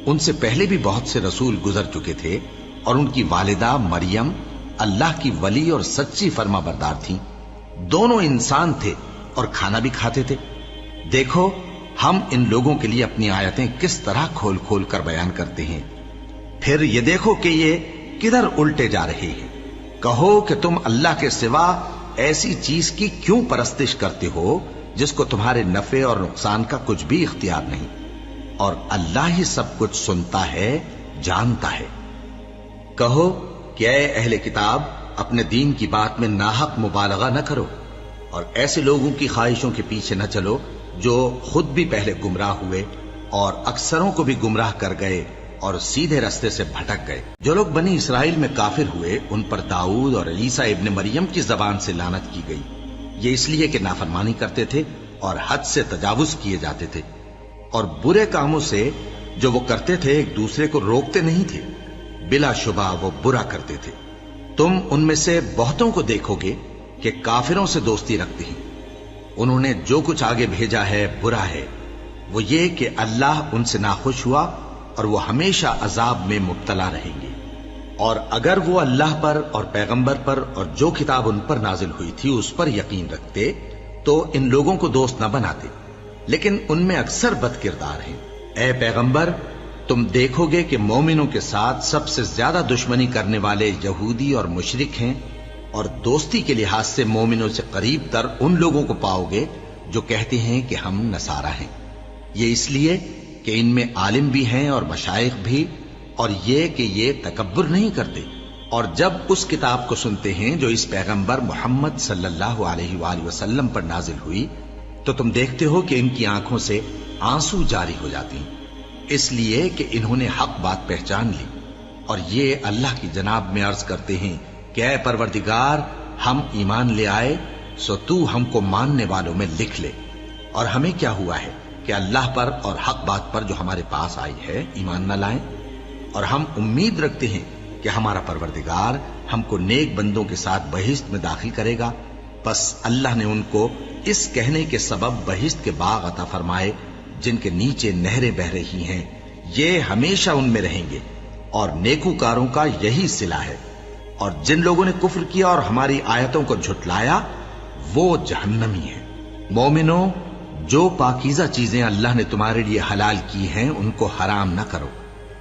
ان سے پہلے بھی بہت سے رسول گزر چکے تھے، اور ان کی والدہ مریم اللہ کی ولی اور سچی فرما بردار تھیں۔ دونوں انسان تھے اور کھانا بھی کھاتے تھے۔ دیکھو ہم ان لوگوں کے لیے اپنی آیتیں کس طرح کھول کھول کر بیان کرتے ہیں، پھر یہ دیکھو کہ یہ کدھر الٹے جا رہے ہیں۔ کہو کہ تم اللہ کے سوا ایسی چیز کی کیوں پرستش کرتے ہو جس کو تمہارے نفع اور نقصان کا کچھ بھی اختیار نہیں، اور اللہ ہی سب کچھ سنتا ہے، جانتا ہے۔ کہو کہ اے اہل کتاب، اپنے دین کی بات میں ناحق مبالغہ نہ کرو، اور ایسے لوگوں کی خواہشوں کے پیچھے نہ چلو جو خود بھی پہلے گمراہ ہوئے اور اکثروں کو بھی گمراہ کر گئے اور سیدھے رستے سے بھٹک گئے۔ جو لوگ بنی اسرائیل میں کافر ہوئے ان پر داؤد اور عیسیٰ ابن مریم کی زبان سے لعنت کی گئی، یہ اس لیے کہ نافرمانی کرتے تھے اور حد سے تجاوز کیے جاتے تھے، اور برے کاموں سے جو وہ کرتے تھے ایک دوسرے کو روکتے نہیں تھے، بلا شبہ وہ برا کرتے تھے۔ تم ان میں سے بہتوں کو دیکھو گے کہ کافروں سے دوستی رکھتے ہیں، انہوں نے جو کچھ آگے بھیجا ہے برا ہے، وہ یہ کہ اللہ ان سے ناخوش ہوا اور وہ ہمیشہ عذاب میں مبتلا رہیں گے۔ اور اگر وہ اللہ پر اور پیغمبر پر اور جو کتاب ان پر نازل ہوئی تھی اس پر یقین رکھتے تو ان لوگوں کو دوست نہ بناتے، لیکن ان میں اکثر بد کردار ہیں۔ اے پیغمبر، تم دیکھو گے کہ مومنوں کے ساتھ سب سے زیادہ دشمنی کرنے والے یہودی اور مشرک ہیں، اور دوستی کے لحاظ سے مومنوں سے قریب تر ان لوگوں کو پاؤ گے جو کہتے ہیں کہ ہم نصارہ ہیں۔ یہ اس لیے کہ ان میں عالم بھی ہیں اور مشائخ بھی، اور یہ کہ یہ تکبر نہیں کرتے۔ اور جب اس کتاب کو سنتے ہیں جو اس پیغمبر محمد صلی اللہ علیہ وآلہ وسلم پر نازل ہوئی تو تم دیکھتے ہو کہ ان کی آنکھوں سے آنسو جاری ہو جاتی ہیں، اس لیے کہ انہوں نے حق بات پہچان لی، اور یہ اللہ کی جناب میں عرض کرتے ہیں کہ اے پروردگار، ہم ایمان لے آئے سو تو ہم کو ماننے والوں میں لکھ لے۔ اور ہمیں کیا ہوا ہے کہ اللہ پر اور حق بات پر جو ہمارے پاس آئی ہے ایمان نہ لائیں، اور ہم امید رکھتے ہیں کہ ہمارا پروردگار ہم کو نیک بندوں کے ساتھ بہشت میں داخل کرے گا۔ پس اللہ نے ان کو اس کہنے کے سبب بہشت کے باغ عطا فرمائے جن کے نیچے نہریں بہ رہی ہیں، یہ ہمیشہ ان میں رہیں گے، اور نیکوکاروں کا یہی صلہ ہے۔ اور جن لوگوں نے کفر کیا اور ہماری آیتوں کو جھٹلایا وہ جہنمی ہیں۔ مومنوں، جو پاکیزہ چیزیں اللہ نے تمہارے لیے حلال کی ہیں ان کو حرام نہ کرو،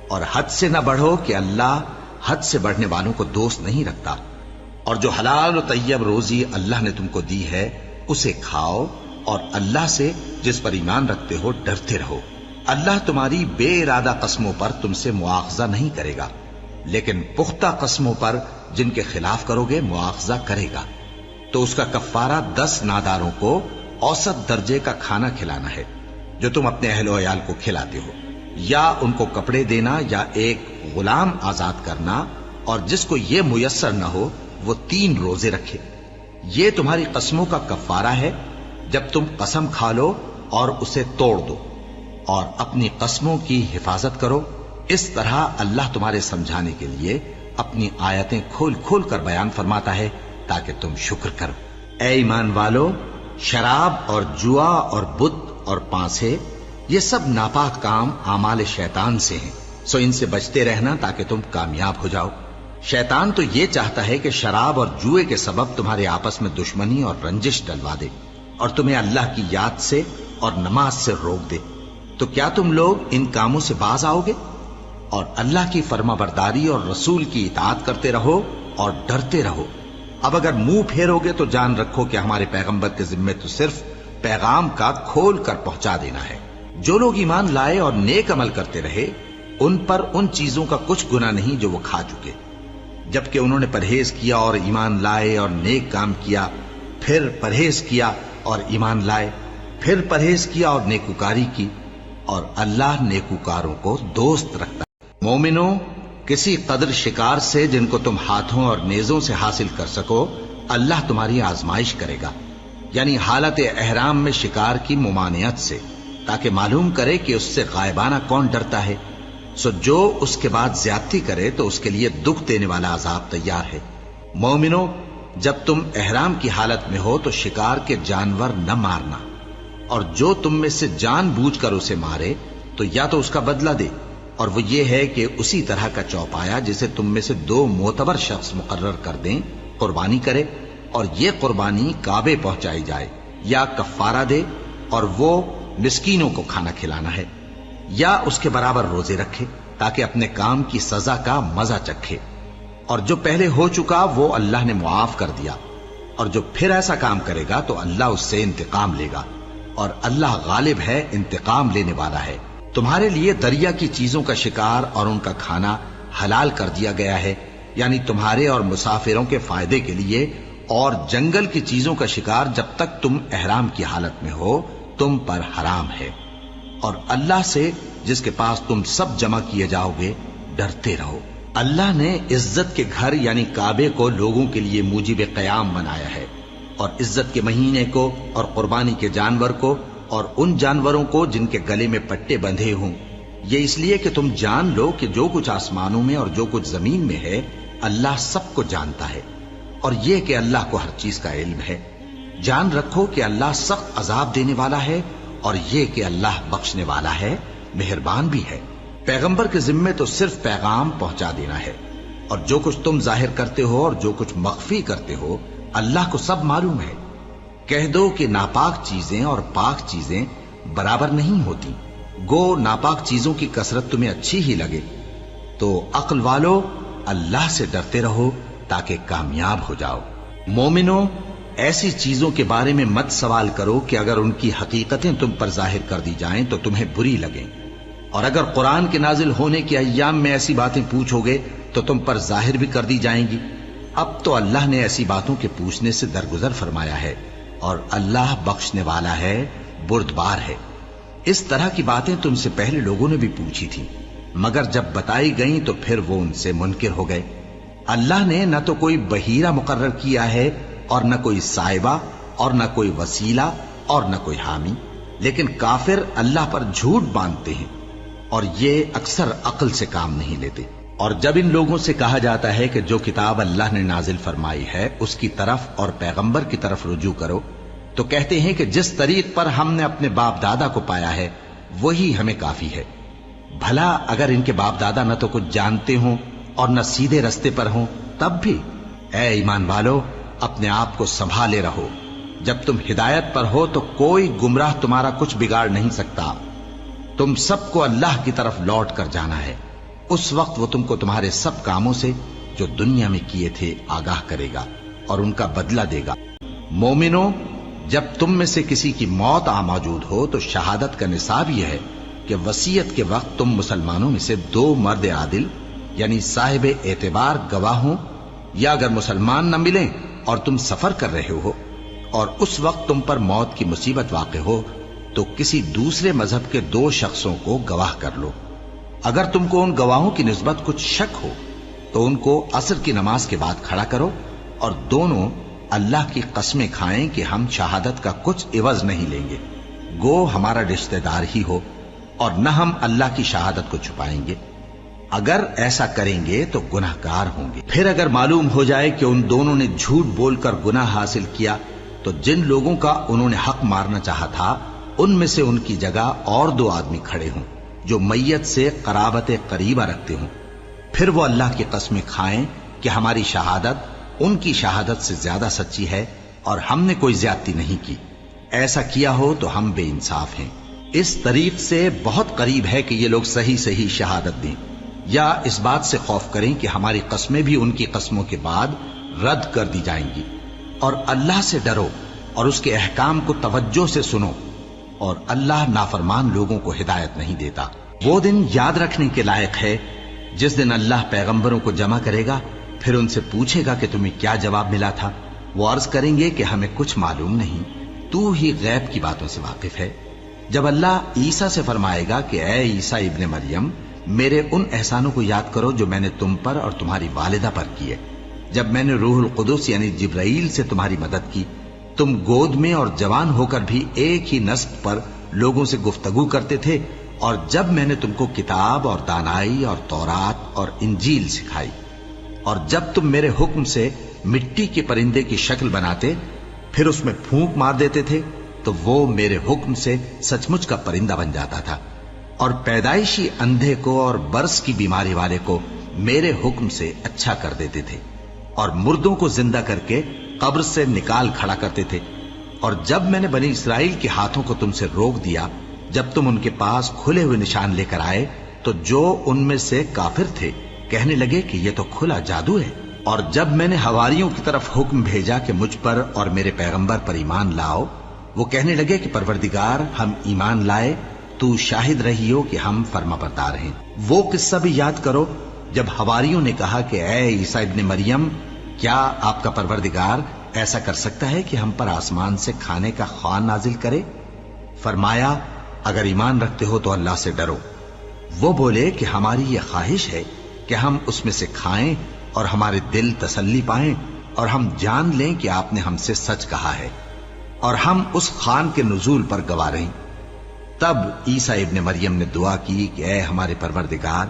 اور حد سے نہ بڑھو کہ اللہ حد سے بڑھنے والوں کو دوست نہیں رکھتا۔ اور جو حلال و طیب روزی اللہ نے تم کو دی ہے اسے کھاؤ، اور اللہ سے جس پر ایمان رکھتے ہو ڈرتے رہو۔ اللہ تمہاری بے ارادہ قسموں پر تم سے مواخذہ نہیں کرے گا، لیکن پختہ قسموں پر جن کے خلاف کرو گے مواخذہ کرے گا۔ تو اس کا کفارہ 10 ناداروں کو اوسط درجے کا کھانا کھلانا ہے جو تم اپنے اہل و عیال کو کھلاتے ہو، یا ان کو کپڑے دینا یا ایک غلام آزاد کرنا، اور جس کو یہ میسر نہ ہو وہ 3 روزے رکھے۔ یہ تمہاری قسموں کا کفارہ ہے جب تم قسم کھا لو اور اسے توڑ دو، اور اپنی قسموں کی حفاظت کرو۔ اس طرح اللہ تمہارے سمجھانے کے لیے اپنی آیتیں کھول کھول کر بیان فرماتا ہے تاکہ تم شکر کرو۔ اے ایمان والو، شراب اور جوا اور بت اور پانسے یہ سب ناپاک کام اعمال شیطان سے ہیں، سو ان سے بچتے رہنا تاکہ تم کامیاب ہو جاؤ۔ شیطان تو یہ چاہتا ہے کہ شراب اور جوئے کے سبب تمہارے آپس میں دشمنی اور رنجش ڈلوا دے، اور تمہیں اللہ کی یاد سے اور نماز سے روک دے۔ تو کیا تم لوگ ان کاموں سے باز آؤ گے؟ اور اللہ کی فرما برداری اور رسول کی اطاعت کرتے رہو اور ڈرتے رہو۔ اب اگر منہ پھیرو گے تو جان رکھو کہ ہمارے پیغمبر کے ذمے تو صرف پیغام کا کھول کر پہنچا دینا ہے۔ جو لوگ ایمان لائے اور نیک عمل کرتے رہے ان پر ان چیزوں کا کچھ گناہ نہیں جو وہ کھا چکے، جبکہ انہوں نے پرہیز کیا اور ایمان لائے اور نیک کام کیا، پھر پرہیز کیا اور ایمان لائے، پھر پرہیز کیا اور نیکوکاری کی، اور اللہ نیکوکاروں کو دوست رکھتا ہے۔ مومنوں، کسی قدر شکار سے جن کو تم ہاتھوں اور نیزوں سے حاصل کر سکو اللہ تمہاری آزمائش کرے گا، یعنی حالت احرام میں شکار کی ممانعت سے، تاکہ معلوم کرے کہ اس سے غائبانہ کون ڈرتا ہے۔ سو جو اس کے بعد زیادتی کرے تو اس کے لیے دکھ دینے والا عذاب تیار ہے۔ مومنوں، جب تم احرام کی حالت میں ہو تو شکار کے جانور نہ مارنا، اور جو تم میں سے جان بوجھ کر اسے مارے تو یا تو اس کا بدلہ دے، اور وہ یہ ہے کہ اسی طرح کا چوپایا جسے تم میں سے 2 معتبر شخص مقرر کر دیں قربانی کرے، اور یہ قربانی کعبے پہنچائی جائے، یا کفارہ دے اور وہ مسکینوں کو کھانا کھلانا ہے، یا اس کے برابر روزے رکھے تاکہ اپنے کام کی سزا کا مزہ چکھے۔ اور جو پہلے ہو چکا وہ اللہ نے معاف کر دیا، اور جو پھر ایسا کام کرے گا تو اللہ اس سے انتقام لے گا، اور اللہ غالب ہے، انتقام لینے والا ہے۔ تمہارے لیے دریا کی چیزوں کا شکار اور ان کا کھانا حلال کر دیا گیا ہے، یعنی تمہارے اور مسافروں کے فائدے کے لیے، اور جنگل کی چیزوں کا شکار جب تک تم احرام کی حالت میں ہو تم پر حرام ہے۔ اور اللہ سے جس کے پاس تم سب جمع کیے جاؤ گے ڈرتے رہو۔ اللہ نے عزت کے گھر یعنی کعبے کو لوگوں کے لیے موجب قیام بنایا ہے، اور عزت کے مہینے کو اور قربانی کے جانور کو اور ان جانوروں کو جن کے گلے میں پٹے بندھے ہوں، یہ اس لیے کہ تم جان لو کہ جو کچھ آسمانوں میں اور جو کچھ زمین میں ہے اللہ سب کو جانتا ہے، اور یہ کہ اللہ کو ہر چیز کا علم ہے۔ جان رکھو کہ اللہ سخت عذاب دینے والا ہے، اور یہ کہ اللہ بخشنے والا ہے، مہربان بھی ہے۔ پیغمبر کے ذمے تو صرف پیغام پہنچا دینا ہے، اور جو کچھ تم ظاہر کرتے ہو اور جو کچھ مخفی کرتے ہو اللہ کو سب معلوم ہے۔ کہہ دو کہ ناپاک چیزیں اور پاک چیزیں برابر نہیں ہوتی، گو ناپاک چیزوں کی کثرت تمہیں اچھی ہی لگے، تو عقل والو اللہ سے ڈرتے رہو تاکہ کامیاب ہو جاؤ۔ مومنو، ایسی چیزوں کے بارے میں مت سوال کرو کہ اگر ان کی حقیقتیں تم پر ظاہر کر دی جائیں تو تمہیں بری لگیں، اور اگر قرآن کے نازل ہونے کے ایام میں ایسی باتیں پوچھو گے تو تم پر ظاہر بھی کر دی جائیں گی۔ اب تو اللہ نے ایسی باتوں کے پوچھنے سے درگزر فرمایا ہے، اور اللہ بخشنے والا ہے، بردبار ہے۔ اس طرح کی باتیں تم سے پہلے لوگوں نے بھی پوچھی تھی، مگر جب بتائی گئیں تو پھر وہ ان سے منکر ہو گئے۔ اللہ نے نہ تو کوئی بحیرہ مقرر کیا ہے اور نہ کوئی سائبہ اور نہ کوئی وسیلہ اور نہ کوئی حامی، لیکن کافر اللہ پر جھوٹ باندھتے ہیں اور یہ اکثر عقل سے کام نہیں لیتے۔ اور جب ان لوگوں سے کہا جاتا ہے کہ جو کتاب اللہ نے نازل فرمائی ہے اس کی طرف اور پیغمبر کی طرف رجوع کرو، تو کہتے ہیں کہ جس طریق پر ہم نے اپنے باپ دادا کو پایا ہے وہی ہمیں کافی ہے۔ بھلا اگر ان کے باپ دادا نہ تو کچھ جانتے ہوں اور نہ سیدھے رستے پر ہوں تب بھی؟ اے ایمان والو، اپنے آپ کو سنبھالے رہو، جب تم ہدایت پر ہو تو کوئی گمراہ تمہارا کچھ بگاڑ نہیں سکتا۔ تم سب کو اللہ کی طرف لوٹ کر جانا ہے، اس وقت وہ تم کو تمہارے سب کاموں سے جو دنیا میں کیے تھے آگاہ کرے گا اور ان کا بدلہ دے گا۔ مومنو، جب تم میں سے کسی کی موت آ موجود ہو تو شہادت کا نصاب یہ ہے کہ وصیت کے وقت تم مسلمانوں میں سے 2 مرد عادل یعنی صاحب اعتبار گواہ ہوں، یا اگر مسلمان نہ ملیں اور تم سفر کر رہے ہو اور اس وقت تم پر موت کی مصیبت واقع ہو تو کسی دوسرے مذہب کے 2 شخصوں کو گواہ کر لو۔ اگر تم کو ان گواہوں کی نسبت کچھ شک ہو تو ان کو عصر کی نماز کے بعد کھڑا کرو، اور دونوں اللہ کی قسمیں کھائیں کہ ہم شہادت کا کچھ عوض نہیں لیں گے، گو ہمارا رشتہ دار ہی ہو، اور نہ ہم اللہ کی شہادت کو چھپائیں گے۔ اگر ایسا کریں گے تو گناہ گار ہوں گے۔ پھر اگر معلوم ہو جائے کہ ان دونوں نے جھوٹ بول کر گناہ حاصل کیا تو جن لوگوں کا انہوں نے حق مارنا چاہا تھا ان میں سے ان کی جگہ اور 2 آدمی کھڑے ہوں جو میت سے قرابت قریبہ رکھتے ہوں، پھر وہ اللہ کی قسمیں کھائیں کہ ہماری شہادت ان کی شہادت سے زیادہ سچی ہے اور ہم نے کوئی زیادتی نہیں کی۔ ایسا کیا ہو تو ہم بے انصاف ہیں۔ اس طریق سے بہت قریب ہے کہ یہ لوگ صحیح شہادت دیں، یا اس بات سے خوف کریں کہ ہماری قسمیں بھی ان کی قسموں کے بعد رد کر دی جائیں گی۔ اور اللہ سے ڈرو اور اس کے احکام کو توجہ سے سنو، اور اللہ نافرمان لوگوں کو ہدایت نہیں دیتا۔ وہ دن یاد رکھنے کے لائق ہے جس دن اللہ پیغمبروں کو جمع کرے گا، پھر ان سے پوچھے گا کہ تمہیں کیا جواب ملا تھا۔ وہ عرض کریں گے کہ ہمیں کچھ معلوم نہیں، تو ہی غیب کی باتوں سے واقف ہے۔ جب اللہ عیسیٰ سے فرمائے گا کہ اے عیسیٰ ابن مریم، میرے ان احسانوں کو یاد کرو جو میں نے تم پر اور تمہاری والدہ پر کیے، جب میں نے روح القدس یعنی جبرائیل سے تمہاری مدد کی، تم گود میں اور جوان ہو کر بھی ایک ہی نسق پر لوگوں سے گفتگو کرتے تھے، اور جب میں نے تم کو کتاب اور دانائی اور تورات اور انجیل سکھائی، اور جب تم میرے حکم سے مٹی کے پرندے کی شکل بناتے پھر اس میں پھونک مار دیتے تھے تو وہ میرے حکم سے سچ مچ کا پرندہ بن جاتا تھا، اور پیدائشی اندھے کو اور برس کی بیماری والے کو میرے حکم سے اچھا کر دیتے تھے، اور مردوں کو زندہ کر کے قبر سے نکال کھڑا کرتے تھے۔ اور جب میں نے بنی اسرائیل کے ہاتھوں کو تم سے روک دیا جب تم ان کے پاس کھلے ہوئے نشان لے کر آئے تو جو ان میں سے کافر تھے کہنے لگے کہ یہ تو کھلا جادو ہے۔ اور جب میں نے حواریوں کی طرف حکم بھیجا کہ مجھ پر اور میرے پیغمبر پر ایمان لاؤ، وہ کہنے لگے کہ پروردگار، ہم ایمان لائے، تو شاہد رہی ہو کہ ہم فرما بردار ہیں۔ وہ قصہ بھی یاد کرو جب حواریوں نے کہا کہ اے عیسیٰ ابن مریم، کیا آپ کا پروردگار ایسا کر سکتا ہے کہ ہم پر آسمان سے کھانے کا خوان نازل کرے؟ فرمایا، اگر ایمان رکھتے ہو تو اللہ سے ڈرو۔ وہ بولے کہ ہماری یہ خواہش ہے کہ ہم اس میں سے کھائیں اور ہمارے دل تسلی پائیں اور ہم جان لیں کہ آپ نے ہم سے سچ کہا ہے اور ہم اس خان کے نزول پر گواہ رہیں۔ تب عیسیٰ ابن مریم نے دعا کی کہ اے ہمارے پروردگار،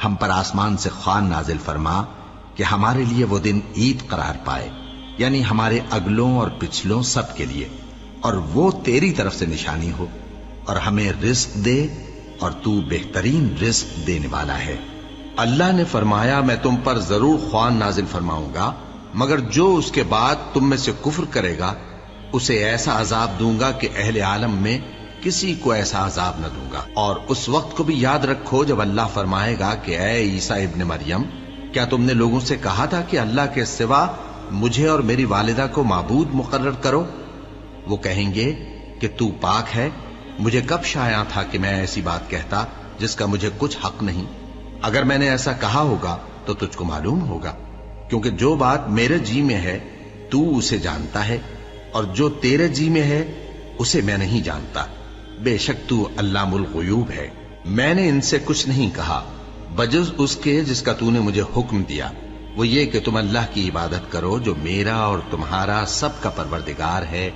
ہم پر آسمان سے خوان نازل فرما کہ ہمارے لیے وہ دن عید قرار پائے، یعنی ہمارے اگلوں اور پچھلوں سب کے لیے، اور وہ تیری طرف سے نشانی ہو، اور ہمیں رزق دے اور تو بہترین رزق دینے والا ہے۔ اللہ نے فرمایا میں تم پر ضرور خوان نازل فرماؤں گا، مگر جو اس کے بعد تم میں سے کفر کرے گا اسے ایسا عذاب دوں گا کہ اہل عالم میں کسی کو ایسا عذاب نہ دوں گا۔ اور اس وقت کو بھی یاد رکھو جب اللہ فرمائے گا کہ اے عیسیٰ ابن مریم، کیا تم نے لوگوں سے کہا تھا کہ اللہ کے سوا مجھے اور میری والدہ کو معبود مقرر کرو؟ وہ کہیں گے کہ تو پاک ہے، مجھے کب شایع تھا کہ میں ایسی بات کہتا جس کا مجھے کچھ حق نہیں۔ اگر میں نے ایسا کہا ہوگا تو تجھ کو معلوم ہوگا، کیونکہ جو بات میرے جی میں ہے تو اسے جانتا ہے، اور جو تیرے جی میں ہے اسے میں نہیں جانتا۔ بے شک تو علام الغیوب ہے۔ میں نے ان سے کچھ نہیں کہا بجز اس کے جس کا تو نے مجھے حکم دیا، وہ یہ کہ تم اللہ کی عبادت کرو جو میرا اور تمہارا سب کا پروردگار ہے،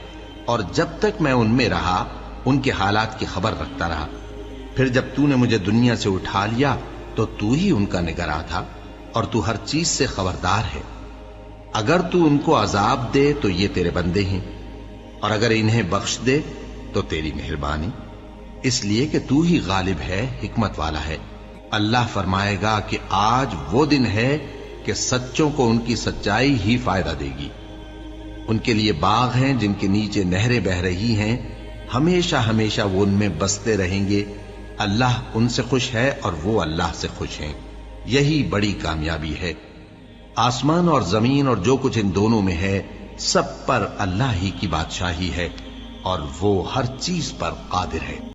اور جب تک میں ان میں رہا ان کے حالات کی خبر رکھتا رہا۔ پھر جب تو نے مجھے دنیا سے اٹھا لیا تو تو ہی ان کا نگراں تھا، اور تو ہر چیز سے خبردار ہے۔ اگر تو ان کو عذاب دے تو یہ تیرے بندے ہیں، اور اگر انہیں بخش دے تو تیری مہربانی، اس لیے کہ تو ہی غالب ہے، حکمت والا ہے۔ اللہ فرمائے گا کہ آج وہ دن ہے کہ سچوں کو ان کی سچائی ہی فائدہ دے گی۔ ان کے لیے باغ ہیں جن کے نیچے نہریں بہہ رہی ہیں، ہمیشہ ہمیشہ وہ ان میں بستے رہیں گے۔ اللہ ان سے خوش ہے اور وہ اللہ سے خوش ہیں، یہی بڑی کامیابی ہے۔ آسمان اور زمین اور جو کچھ ان دونوں میں ہے سب پر اللہ ہی کی بادشاہی ہے، اور وہ ہر چیز پر قادر ہے۔